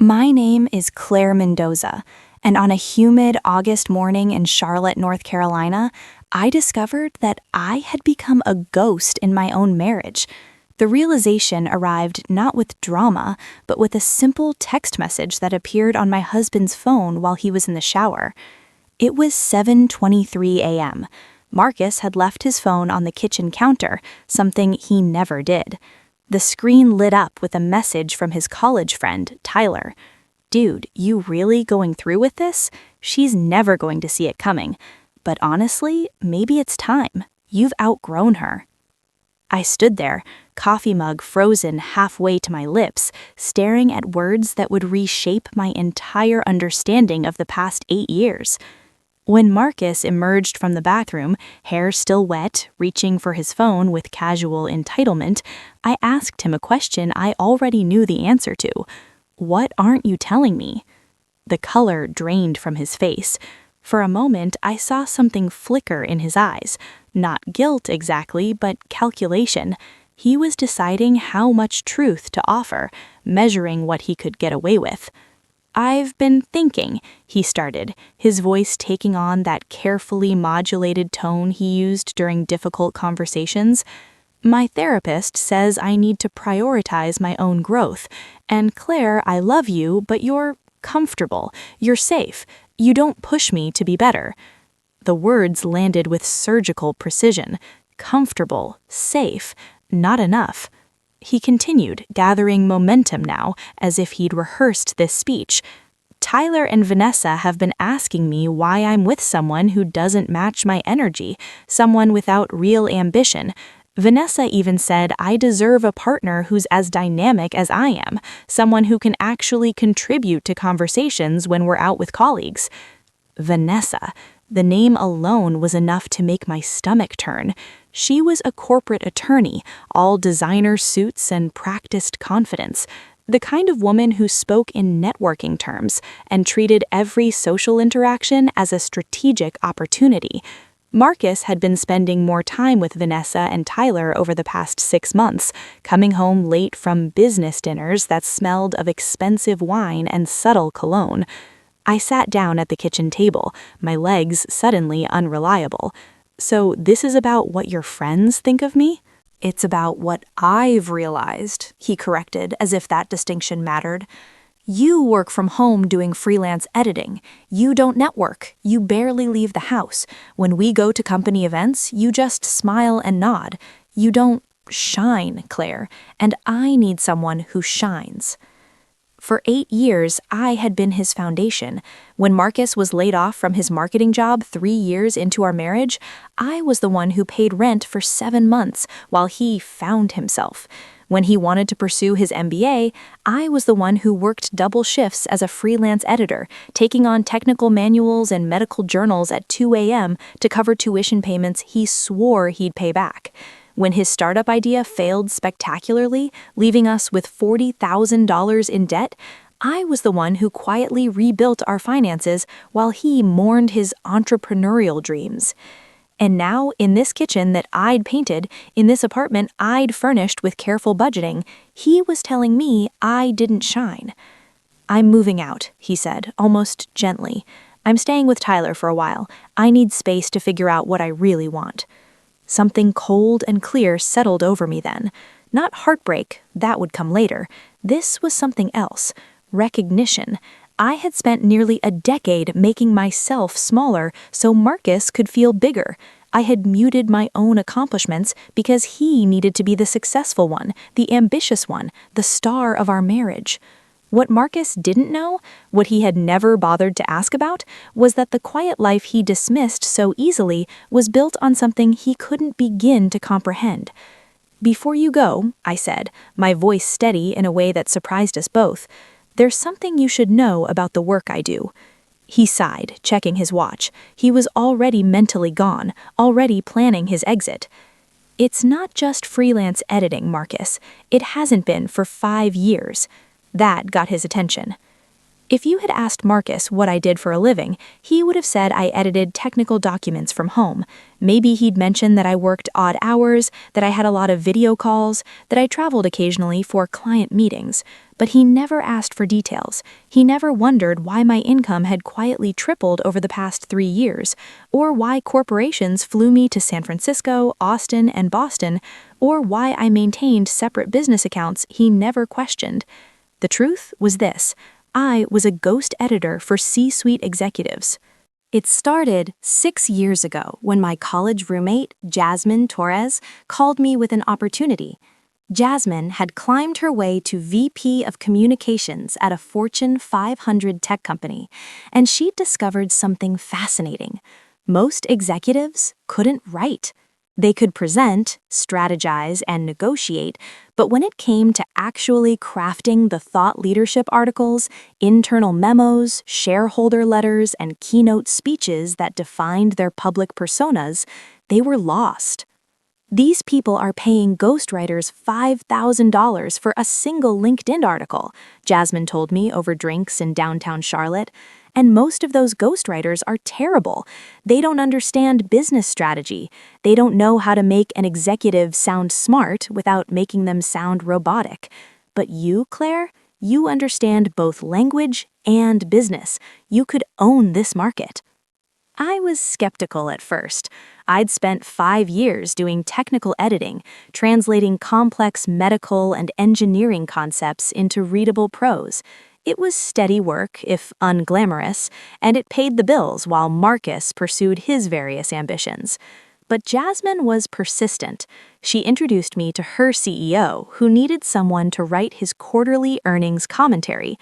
My name is Claire Mendoza, and on a humid August morning in Charlotte, North Carolina, I discovered that I had become a ghost in my own marriage. The realization arrived not with drama, but with a simple text message that appeared on my husband's phone while he was in the shower. It was 7:23 a.m. Marcus had left his phone on the kitchen counter, something he never did. The screen lit up with a message from his college friend, Tyler. "Dude, you really going through with this? She's never going to see it coming. But honestly, maybe it's time. You've outgrown her." I stood there, coffee mug frozen halfway to my lips, staring at words that would reshape my entire understanding of the past 8 years. When Marcus emerged from the bathroom, hair still wet, reaching for his phone with casual entitlement, I asked him a question I already knew the answer to. "What aren't you telling me?" The color drained from his face. For a moment, I saw something flicker in his eyes. Not guilt exactly, but calculation. He was deciding how much truth to offer, measuring what he could get away with. "I've been thinking," he started, his voice taking on that carefully modulated tone he used during difficult conversations. "My therapist says I need to prioritize my own growth. And Claire, I love you, but you're comfortable. You're safe. You don't push me to be better." The words landed with surgical precision. Comfortable, safe, not enough. He continued, gathering momentum now, as if he'd rehearsed this speech. "Tyler and Vanessa have been asking me why I'm with someone who doesn't match my energy, someone without real ambition. Vanessa even said I deserve a partner who's as dynamic as I am, someone who can actually contribute to conversations when we're out with colleagues." Vanessa. The name alone was enough to make my stomach turn. She was a corporate attorney, all designer suits and practiced confidence. The kind of woman who spoke in networking terms and treated every social interaction as a strategic opportunity. Marcus had been spending more time with Vanessa and Tyler over the past 6 months, coming home late from business dinners that smelled of expensive wine and subtle cologne. I sat down at the kitchen table, my legs suddenly unreliable. "So this is about what your friends think of me?" "It's about what I've realized," he corrected, as if that distinction mattered. "You work from home doing freelance editing. You don't network. You barely leave the house. When we go to company events, you just smile and nod. You don't shine, Claire, and I need someone who shines." For 8 years, I had been his foundation. When Marcus was laid off from his marketing job 3 years into our marriage, I was the one who paid rent for 7 months while he found himself. When he wanted to pursue his MBA, I was the one who worked double shifts as a freelance editor, taking on technical manuals and medical journals at 2 a.m. to cover tuition payments he swore he'd pay back. When his startup idea failed spectacularly, leaving us with $40,000 in debt, I was the one who quietly rebuilt our finances while he mourned his entrepreneurial dreams. And now, in this kitchen that I'd painted, in this apartment I'd furnished with careful budgeting, he was telling me I didn't shine. "I'm moving out," he said, almost gently. "I'm staying with Tyler for a while. I need space to figure out what I really want." Something cold and clear settled over me then. Not heartbreak, that would come later. This was something else. Recognition. I had spent nearly a decade making myself smaller so Marcus could feel bigger. I had muted my own accomplishments because he needed to be the successful one, the ambitious one, the star of our marriage. What Marcus didn't know, what he had never bothered to ask about, was that the quiet life he dismissed so easily was built on something he couldn't begin to comprehend. "Before you go," I said, my voice steady in a way that surprised us both, "there's something you should know about the work I do." He sighed, checking his watch. He was already mentally gone, already planning his exit. "It's not just freelance editing, Marcus. It hasn't been for 5 years. That got his attention. If you had asked Marcus what I did for a living, he would have said I edited technical documents from home. Maybe he'd mentioned that I worked odd hours, that I had a lot of video calls, that I traveled occasionally for client meetings. but he never asked for details. He never wondered why my income had quietly tripled over the past 3 years, or why corporations flew me to San Francisco, Austin, and Boston, or why I maintained separate business accounts he never questioned. The truth was this: I was a ghost editor for C-suite executives. It started 6 years ago when my college roommate, Jasmine Torres, called me with an opportunity. Jasmine had climbed her way to VP of Communications at a Fortune 500 tech company, and she'd discovered something fascinating. Most executives couldn't write. They could present, strategize, and negotiate, but when it came to actually crafting the thought leadership articles, internal memos, shareholder letters, and keynote speeches that defined their public personas, they were lost. These people are paying ghostwriters $5,000 for a single LinkedIn article, Jasmine told me over drinks in downtown Charlotte. And most of those ghostwriters are terrible. They don't understand business strategy. They don't know how to make an executive sound smart without making them sound robotic. But you, Claire, you understand both language and business. You could own this market. I was skeptical at first. I'd spent 5 years doing technical editing, translating complex medical and engineering concepts into readable prose. It was steady work, if unglamorous, and it paid the bills while Marcus pursued his various ambitions. But Jasmine was persistent. She introduced me to her CEO, who needed someone to write his quarterly earnings commentary.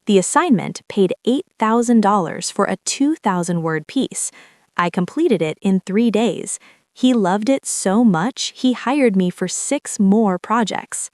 The assignment paid $8,000 for a 2,000-word piece. I completed it in 3 days. He loved it so much, he hired me for 6 more projects.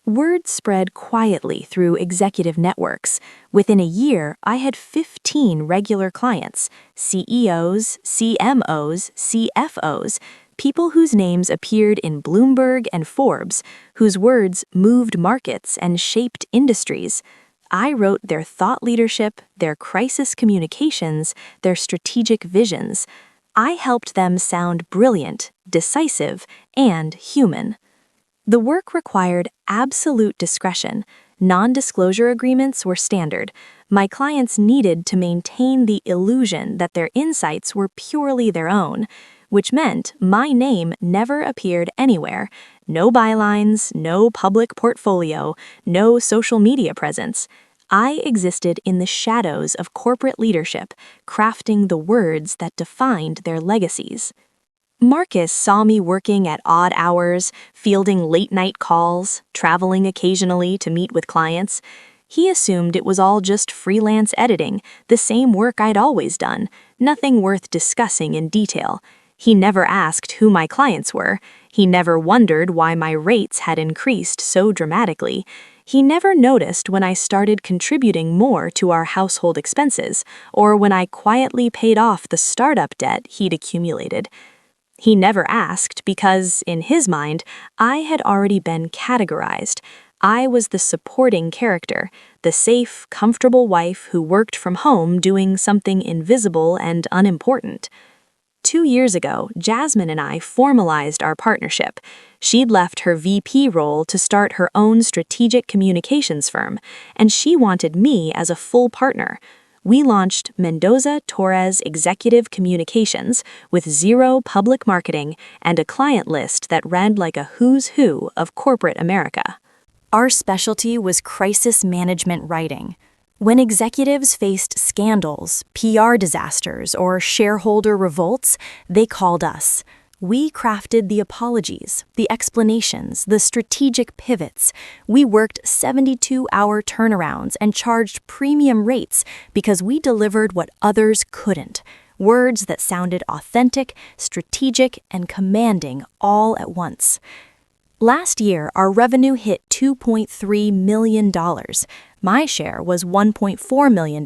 Word spread quietly through executive networks. Within a year, I had 15 regular clients, CEOs, CMOs, CFOs, people whose names appeared in Bloomberg and Forbes, whose words moved markets and shaped industries. I wrote their thought leadership, their crisis communications, their strategic visions. I helped them sound brilliant, decisive, and human. The work required absolute discretion. Non-disclosure agreements were standard. My clients needed to maintain the illusion that their insights were purely their own, which meant my name never appeared anywhere. No bylines, no public portfolio, no social media presence. I existed in the shadows of corporate leadership, crafting the words that defined their legacies. Marcus saw me working at odd hours, fielding late-night calls, traveling occasionally to meet with clients. He assumed it was all just freelance editing, the same work I'd always done, nothing worth discussing in detail. He never asked who my clients were. He never wondered why my rates had increased so dramatically. He never noticed when I started contributing more to our household expenses, or when I quietly paid off the startup debt he'd accumulated. He never asked because, in his mind, I had already been categorized. I was the supporting character, the safe, comfortable wife who worked from home doing something invisible and unimportant. 2 years ago, Jasmine and I formalized our partnership. She'd left her VP role to start her own strategic communications firm, and she wanted me as a full partner. We launched Mendoza-Torres Executive Communications with 0 public marketing and a client list that read like a who's who of corporate America. Our specialty was crisis management writing. When executives faced scandals, PR disasters, or shareholder revolts, they called us. We crafted the apologies, the explanations, the strategic pivots. We worked 72-hour turnarounds and charged premium rates because we delivered what others couldn't. Words that sounded authentic, strategic, and commanding all at once. Last year, our revenue hit $2.3 million. My share was $1.4 million.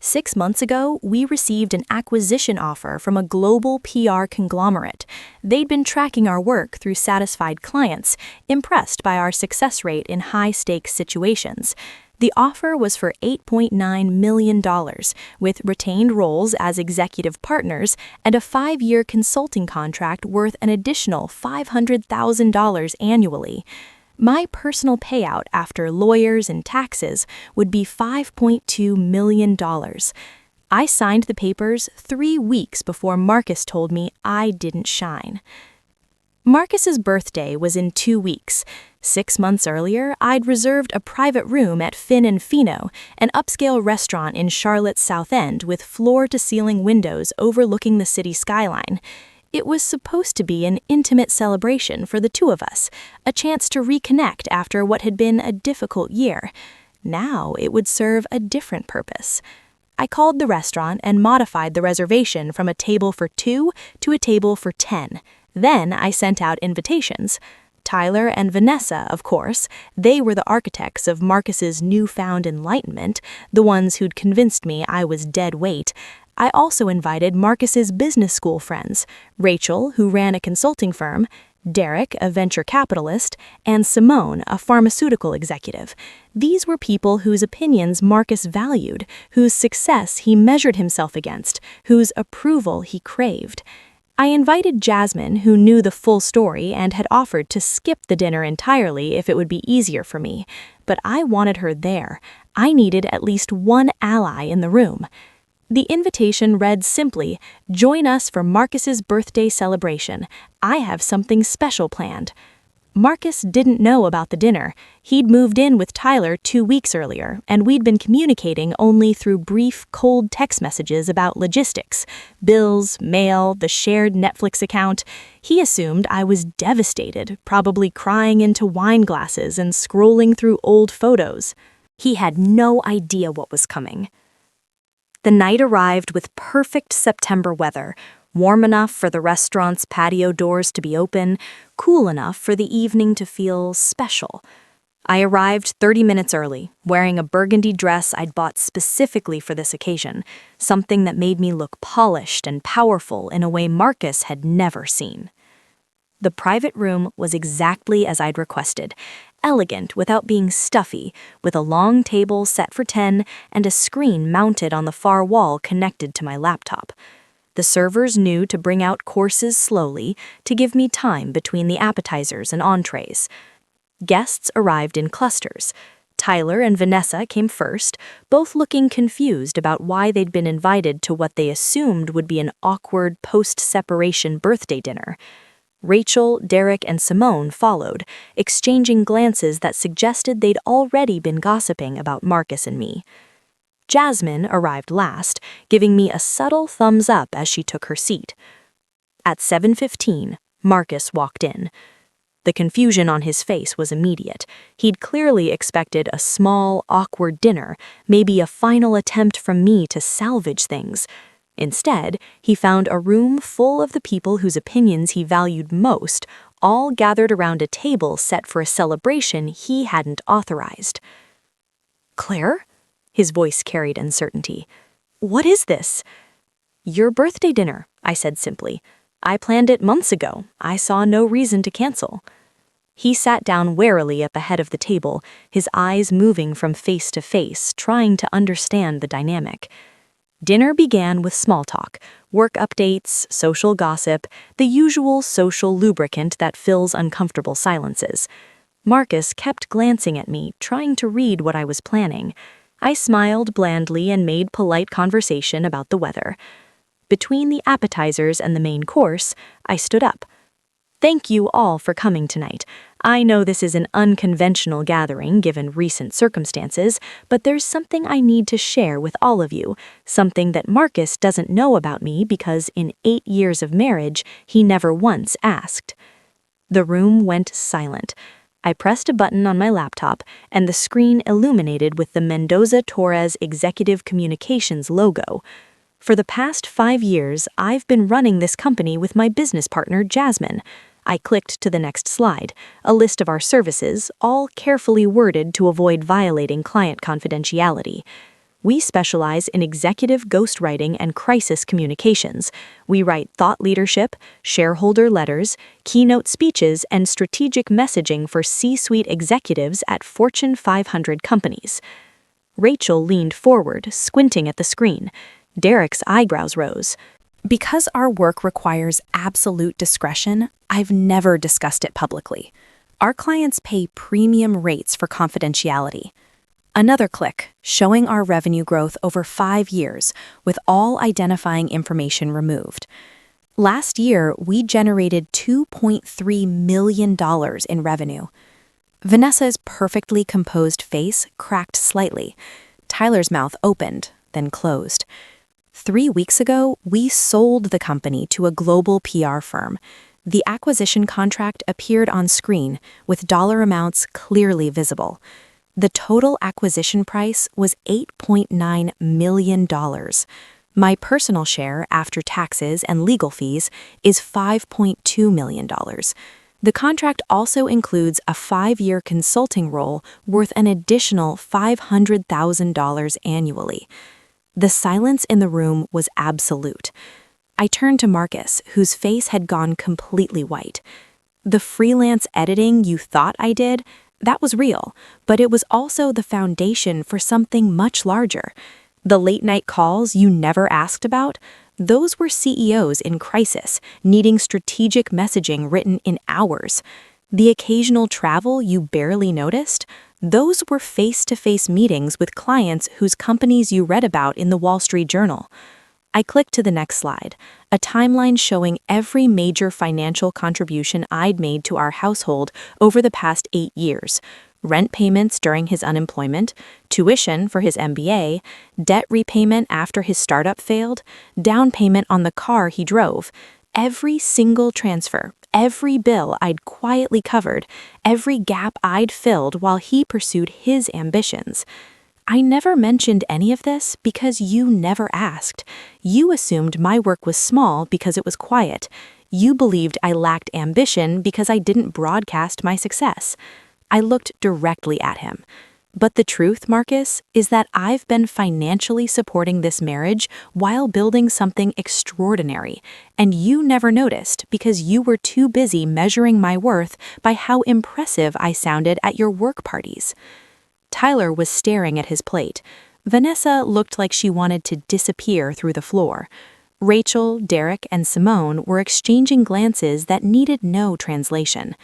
6 months ago, we received an acquisition offer from a global PR conglomerate. They'd been tracking our work through satisfied clients, impressed by our success rate in high-stakes situations. The offer was for $8.9 million, with retained roles as executive partners and a 5-year consulting contract worth an additional $500,000 annually. My personal payout after lawyers and taxes would be $5.2 million. I signed the papers 3 weeks before Marcus told me I didn't shine. Marcus's birthday was in 2 weeks. 6 months earlier, I'd reserved a private room at Fin and Fino, an upscale restaurant in Charlotte's South End with floor-to-ceiling windows overlooking the city skyline. It was supposed to be an intimate celebration for the two of us, a chance to reconnect after what had been a difficult year. Now it would serve a different purpose. I called the restaurant and modified the reservation from a table for 2 to a table for 10. Then I sent out invitations. Tyler and Vanessa, of course, they were the architects of Marcus's newfound enlightenment, the ones who'd convinced me I was dead weight. I also invited Marcus's business school friends, Rachel, who ran a consulting firm, Derek, a venture capitalist, and Simone, a pharmaceutical executive. These were people whose opinions Marcus valued, whose success he measured himself against, whose approval he craved. I invited Jasmine, who knew the full story and had offered to skip the dinner entirely if it would be easier for me, but I wanted her there. I needed at least one ally in the room. The invitation read simply, "Join us for Marcus's birthday celebration. I have something special planned." Marcus didn't know about the dinner. He'd moved in with Tyler 2 weeks earlier, and we'd been communicating only through brief, cold text messages about logistics, bills, mail, the shared Netflix account. He assumed I was devastated, probably crying into wine glasses and scrolling through old photos. He had no idea what was coming. The night arrived with perfect September weather, warm enough for the restaurant's patio doors to be open, cool enough for the evening to feel special. I arrived 30 minutes early, wearing a burgundy dress I'd bought specifically for this occasion, something that made me look polished and powerful in a way Marcus had never seen. The private room was exactly as I'd requested, elegant without being stuffy, with a long table set for 10 and a screen mounted on the far wall connected to my laptop. The servers knew to bring out courses slowly to give me time between the appetizers and entrees. Guests arrived in clusters. Tyler and Vanessa came first, both looking confused about why they'd been invited to what they assumed would be an awkward post-separation birthday dinner. Rachel, Derek, and Simone followed, exchanging glances that suggested they'd already been gossiping about Marcus and me. Jasmine arrived last, giving me a subtle thumbs up as she took her seat. At 7:15, Marcus walked in. The confusion on his face was immediate. He'd clearly expected a small, awkward dinner, maybe a final attempt from me to salvage things. Instead, he found a room full of the people whose opinions he valued most, all gathered around a table set for a celebration he hadn't authorized. "Claire?" His voice carried uncertainty. "What is this?" "Your birthday dinner," I said simply. "I planned it months ago. I saw no reason to cancel." He sat down warily at the head of the table, his eyes moving from face to face, trying to understand the dynamic. Dinner began with small talk, work updates, social gossip, the usual social lubricant that fills uncomfortable silences. Marcus kept glancing at me, trying to read what I was planning. I smiled blandly and made polite conversation about the weather. Between the appetizers and the main course, I stood up. "Thank you all for coming tonight. I know this is an unconventional gathering given recent circumstances, but there's something I need to share with all of you, something that Marcus doesn't know about me because in 8 years of marriage, he never once asked." The room went silent. I pressed a button on my laptop, and the screen illuminated with the Mendoza-Torres Executive Communications logo. For the past 5 years, I've been running this company with my business partner, Jasmine. I clicked to the next slide, a list of our services, all carefully worded to avoid violating client confidentiality. We specialize in executive ghostwriting and crisis communications. We write thought leadership, shareholder letters, keynote speeches, and strategic messaging for C-suite executives at Fortune 500 companies. Rachel leaned forward, squinting at the screen. Derek's eyebrows rose. "Because our work requires absolute discretion, I've never discussed it publicly. Our clients pay premium rates for confidentiality. Another click, showing our revenue growth over 5 years, with all identifying information removed. Last year, we generated $2.3 million in revenue. Vanessa's perfectly composed face cracked slightly. Tyler's mouth opened, then closed. 3 weeks ago, we sold the company to a global PR firm. The acquisition contract appeared on screen, with dollar amounts clearly visible. The total acquisition price was $8.9 million. My personal share, after taxes and legal fees, is $5.2 million. The contract also includes a 5-year consulting role worth an additional $500,000 annually. The silence in the room was absolute. I turned to Marcus, whose face had gone completely white. The freelance editing you thought I did, that was real, but it was also the foundation for something much larger. The late-night calls you never asked about, those were CEOs in crisis, needing strategic messaging written in hours. The occasional travel you barely noticed, those were face-to-face meetings with clients whose companies you read about in the Wall Street Journal. I clicked to the next slide, a timeline showing every major financial contribution I'd made to our household over the past 8 years. Rent payments during his unemployment, tuition for his MBA, debt repayment after his startup failed, down payment on the car he drove. Every single transfer, every bill I'd quietly covered, every gap I'd filled while he pursued his ambitions. I never mentioned any of this because you never asked. You assumed my work was small because it was quiet. You believed I lacked ambition because I didn't broadcast my success. I looked directly at him. But the truth, Marcus, is that I've been financially supporting this marriage while building something extraordinary, and you never noticed because you were too busy measuring my worth by how impressive I sounded at your work parties. Tyler was staring at his plate. Vanessa looked like she wanted to disappear through the floor. Rachel, Derek, and Simone were exchanging glances that needed no translation.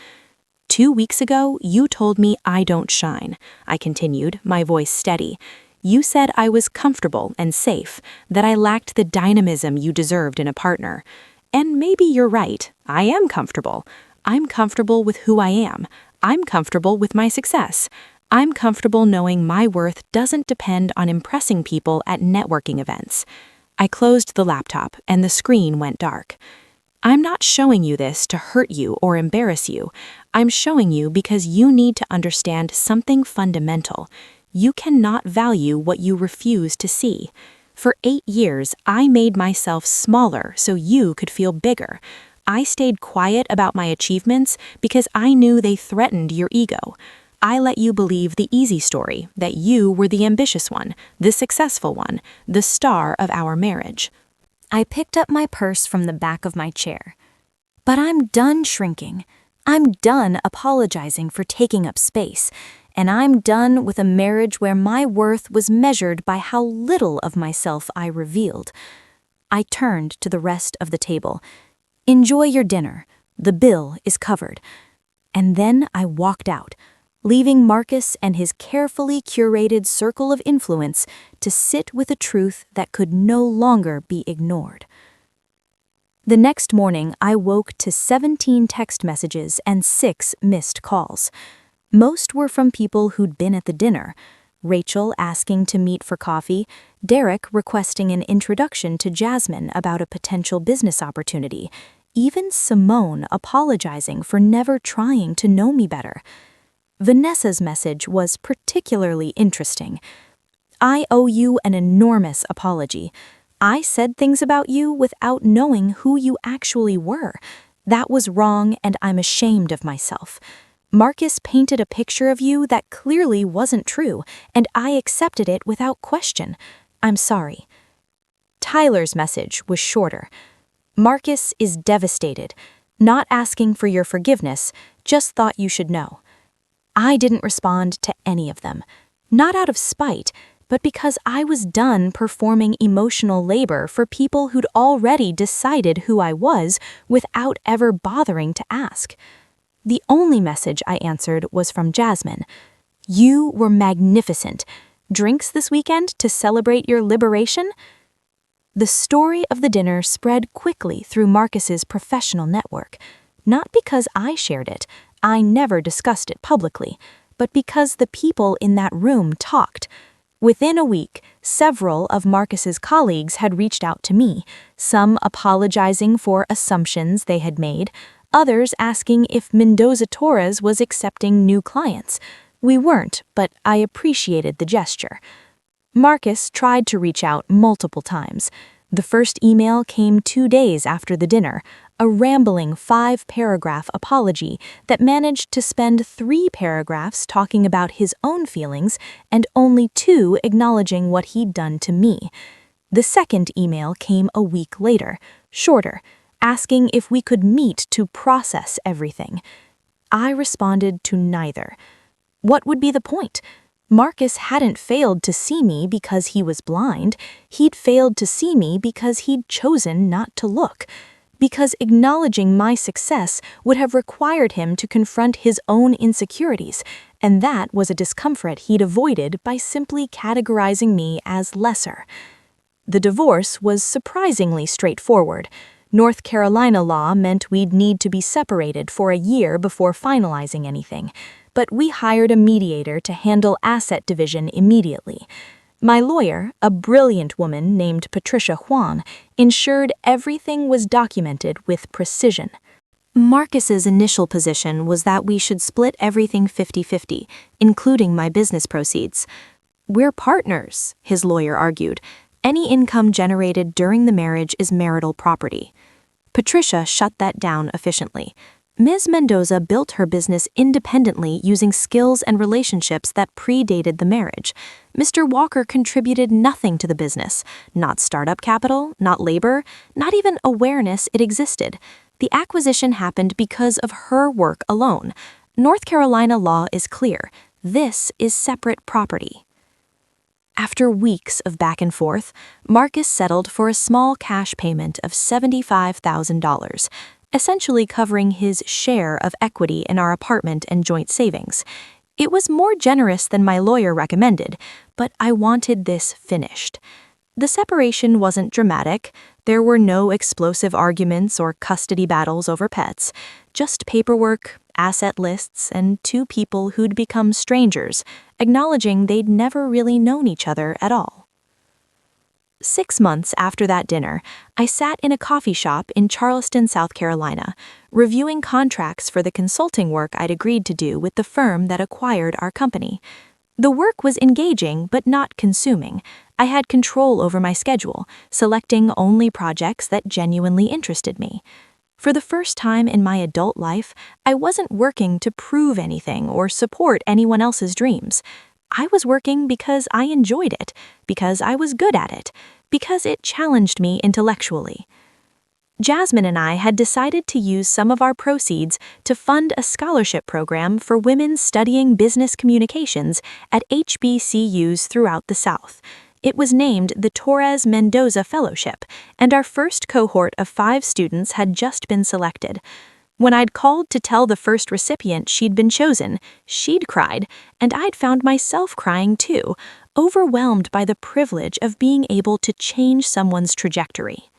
2 weeks ago, you told me I don't shine. I continued, my voice steady. You said I was comfortable and safe, that I lacked the dynamism you deserved in a partner. And maybe you're right. I am comfortable. I'm comfortable with who I am. I'm comfortable with my success. I'm comfortable knowing my worth doesn't depend on impressing people at networking events. I closed the laptop and the screen went dark. I'm not showing you this to hurt you or embarrass you. I'm showing you because you need to understand something fundamental. You cannot value what you refuse to see. For 8 years, I made myself smaller so you could feel bigger. I stayed quiet about my achievements because I knew they threatened your ego. I let you believe the easy story, that you were the ambitious one, the successful one, the star of our marriage. I picked up my purse from the back of my chair. But I'm done shrinking. I'm done apologizing for taking up space. And I'm done with a marriage where my worth was measured by how little of myself I revealed. I turned to the rest of the table. Enjoy your dinner. The bill is covered. And then I walked out, leaving Marcus and his carefully curated circle of influence to sit with a truth that could no longer be ignored. The next morning, I woke to 17 text messages and 6 missed calls. Most were from people who'd been at the dinner. Rachel asking to meet for coffee, Derek requesting an introduction to Jasmine about a potential business opportunity, even Simone apologizing for never trying to know me better. Vanessa's message was particularly interesting. I owe you an enormous apology. I said things about you without knowing who you actually were. That was wrong, and I'm ashamed of myself. Marcus painted a picture of you that clearly wasn't true, and I accepted it without question. I'm sorry. Tyler's message was shorter. Marcus is devastated. Not asking for your forgiveness, just thought you should know. I didn't respond to any of them, not out of spite, but because I was done performing emotional labor for people who'd already decided who I was without ever bothering to ask. The only message I answered was from Jasmine. "You were magnificent. Drinks this weekend to celebrate your liberation?" The story of the dinner spread quickly through Marcus's professional network, not because I shared it, I never discussed it publicly, but because the people in that room talked. Within a week, several of Marcus's colleagues had reached out to me, some apologizing for assumptions they had made, others asking if Mendoza Torres was accepting new clients. We weren't, but I appreciated the gesture. Marcus tried to reach out multiple times. The first email came 2 days after the dinner, a rambling 5-paragraph apology that managed to spend 3 paragraphs talking about his own feelings and only 2 acknowledging what he'd done to me. The second email came a week later, shorter, asking if we could meet to process everything. I responded to neither. What would be the point? Marcus hadn't failed to see me because he was blind. He'd failed to see me because he'd chosen not to look. Because acknowledging my success would have required him to confront his own insecurities, and that was a discomfort he'd avoided by simply categorizing me as lesser. The divorce was surprisingly straightforward. North Carolina law meant we'd need to be separated for a year before finalizing anything, but we hired a mediator to handle asset division immediately. My lawyer, a brilliant woman named Patricia Juan, ensured everything was documented with precision. Marcus's initial position was that we should split everything 50-50, including my business proceeds. "We're partners," his lawyer argued. "Any income generated during the marriage is marital property." Patricia shut that down efficiently. Ms. Mendoza built her business independently using skills and relationships that predated the marriage. Mr. Walker contributed nothing to the business, not startup capital, not labor, not even awareness it existed. The acquisition happened because of her work alone. North Carolina law is clear. This is separate property. After weeks of back and forth, Marcus settled for a small cash payment of $75,000. Essentially covering his share of equity in our apartment and joint savings. It was more generous than my lawyer recommended, but I wanted this finished. The separation wasn't dramatic. There were no explosive arguments or custody battles over pets, just paperwork, asset lists, and 2 people who'd become strangers, acknowledging they'd never really known each other at all. 6 months after that dinner, I sat in a coffee shop in Charleston, South Carolina, reviewing contracts for the consulting work I'd agreed to do with the firm that acquired our company. The work was engaging but not consuming. I had control over my schedule, selecting only projects that genuinely interested me. For the first time in my adult life, I wasn't working to prove anything or support anyone else's dreams. I was working because I enjoyed it, because I was good at it, because it challenged me intellectually. Jasmine and I had decided to use some of our proceeds to fund a scholarship program for women studying business communications at HBCUs throughout the South. It was named the Torres Mendoza Fellowship, and our first cohort of 5 students had just been selected. When I'd called to tell the first recipient she'd been chosen, she'd cried, and I'd found myself crying too, overwhelmed by the privilege of being able to change someone's trajectory.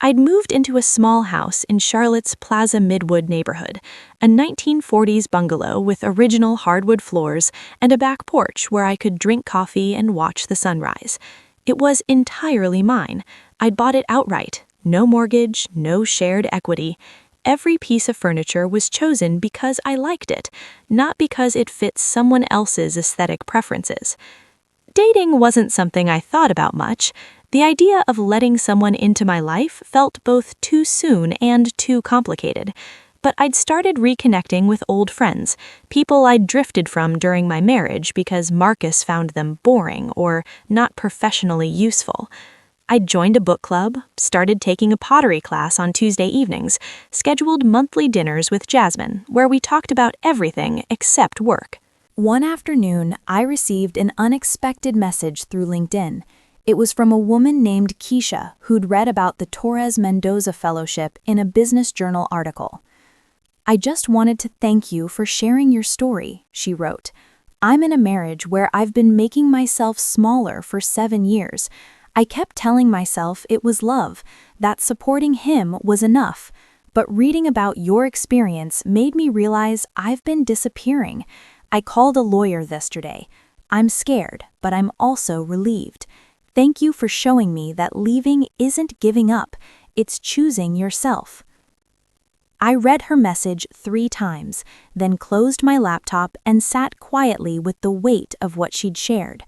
I'd moved into a small house in Charlotte's Plaza Midwood neighborhood, a 1940s bungalow with original hardwood floors and a back porch where I could drink coffee and watch the sunrise. It was entirely mine. I'd bought it outright, no mortgage, no shared equity. Every piece of furniture was chosen because I liked it, not because it fits someone else's aesthetic preferences. Dating wasn't something I thought about much. The idea of letting someone into my life felt both too soon and too complicated. But I'd started reconnecting with old friends, people I'd drifted from during my marriage because Marcus found them boring or not professionally useful. I'd joined a book club, started taking a pottery class on Tuesday evenings, scheduled monthly dinners with Jasmine, where we talked about everything except work. One afternoon, I received an unexpected message through LinkedIn. It was from a woman named Keisha who'd read about the Torres Mendoza Fellowship in a Business Journal article. "I just wanted to thank you for sharing your story," she wrote. "I'm in a marriage where I've been making myself smaller for 7 years. I kept telling myself it was love, that supporting him was enough. But reading about your experience made me realize I've been disappearing. I called a lawyer yesterday. I'm scared, but I'm also relieved. Thank you for showing me that leaving isn't giving up, it's choosing yourself." I read her message 3 times, then closed my laptop and sat quietly with the weight of what she'd shared.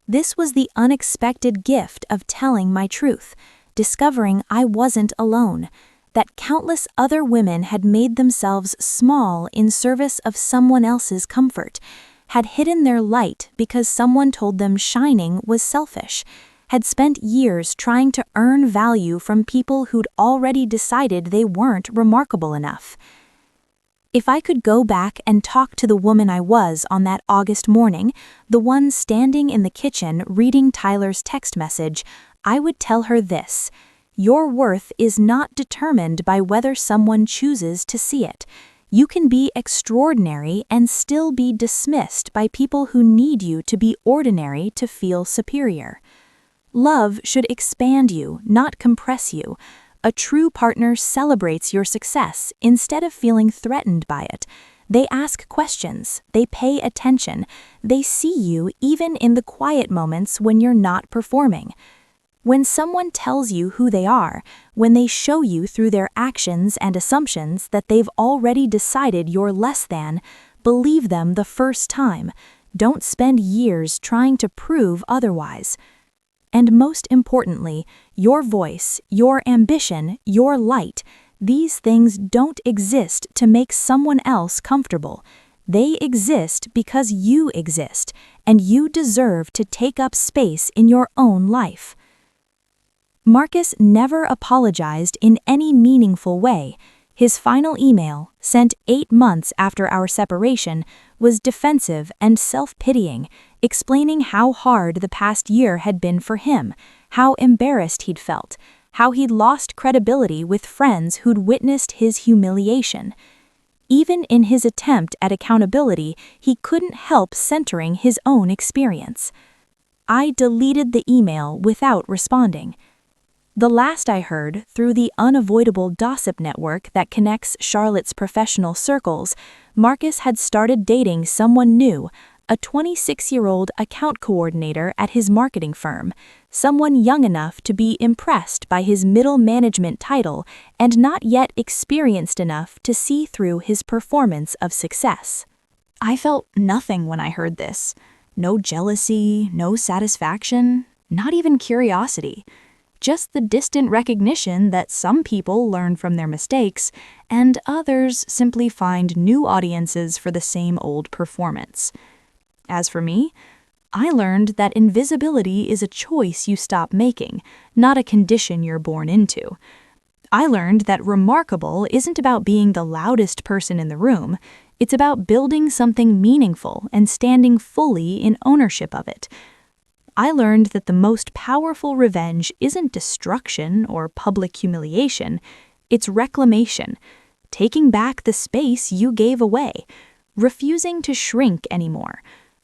This was the unexpected gift of telling my truth, discovering I wasn't alone, that countless other women had made themselves small in service of someone else's comfort, had hidden their light because someone told them shining was selfish, had spent years trying to earn value from people who'd already decided they weren't remarkable enough. If I could go back and talk to the woman I was on that August morning, the one standing in the kitchen reading Tyler's text message, I would tell her this: your worth is not determined by whether someone chooses to see it. You can be extraordinary and still be dismissed by people who need you to be ordinary to feel superior. Love should expand you, not compress you. A true partner celebrates your success instead of feeling threatened by it. They ask questions, they pay attention, they see you even in the quiet moments when you're not performing. When someone tells you who they are, when they show you through their actions and assumptions that they've already decided you're less than, believe them the first time. Don't spend years trying to prove otherwise. And most importantly, your voice, your ambition, your light, these things don't exist to make someone else comfortable. They exist because you exist, and you deserve to take up space in your own life. Marcus never apologized in any meaningful way. His final email, sent 8 months after our separation, was defensive and self-pitying, explaining how hard the past year had been for him, how embarrassed he'd felt, how he'd lost credibility with friends who'd witnessed his humiliation. Even in his attempt at accountability, he couldn't help centering his own experience. I deleted the email without responding. The last I heard, through the unavoidable gossip network that connects Charlotte's professional circles, Marcus had started dating someone new, a 26-year-old account coordinator at his marketing firm, someone young enough to be impressed by his middle management title and not yet experienced enough to see through his performance of success. I felt nothing when I heard this. No jealousy, no satisfaction, not even curiosity. Just the distant recognition that some people learn from their mistakes and others simply find new audiences for the same old performance. As for me, I learned that invisibility is a choice you stop making, not a condition you're born into. I learned that remarkable isn't about being the loudest person in the room, it's about building something meaningful and standing fully in ownership of it. I learned that the most powerful revenge isn't destruction or public humiliation, it's reclamation, taking back the space you gave away, refusing to shrink anymore,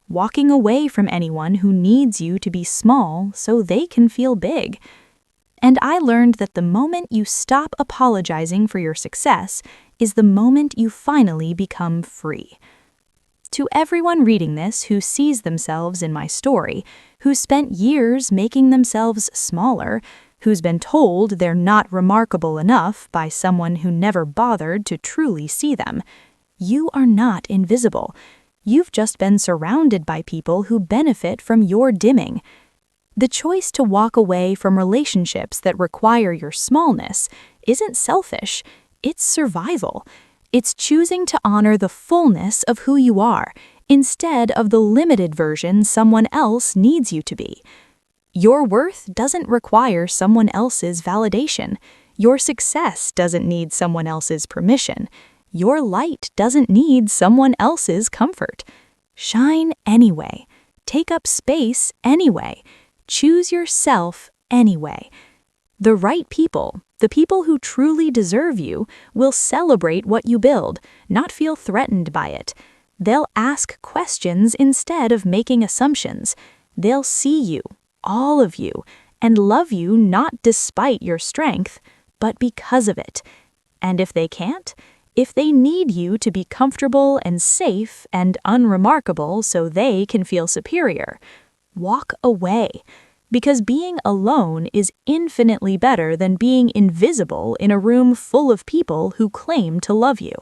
walking away from anyone who needs you to be small so they can feel big. And I learned that the moment you stop apologizing for your success is the moment you finally become free. To everyone reading this who sees themselves in my story, who spent years making themselves smaller, who's been told they're not remarkable enough by someone who never bothered to truly see them, you are not invisible. You've just been surrounded by people who benefit from your dimming. The choice to walk away from relationships that require your smallness isn't selfish, it's survival. It's choosing to honor the fullness of who you are, instead of the limited version someone else needs you to be. Your worth doesn't require someone else's validation. Your success doesn't need someone else's permission. Your light doesn't need someone else's comfort. Shine anyway. Take up space anyway. Choose yourself anyway. The right people, The people who truly deserve you will celebrate what you build, not feel threatened by it. They'll ask questions instead of making assumptions. They'll see you, all of you, and love you not despite your strength, but because of it. And if they can't, if they need you to be comfortable and safe and unremarkable so they can feel superior, walk away. Because being alone is infinitely better than being invisible in a room full of people who claim to love you.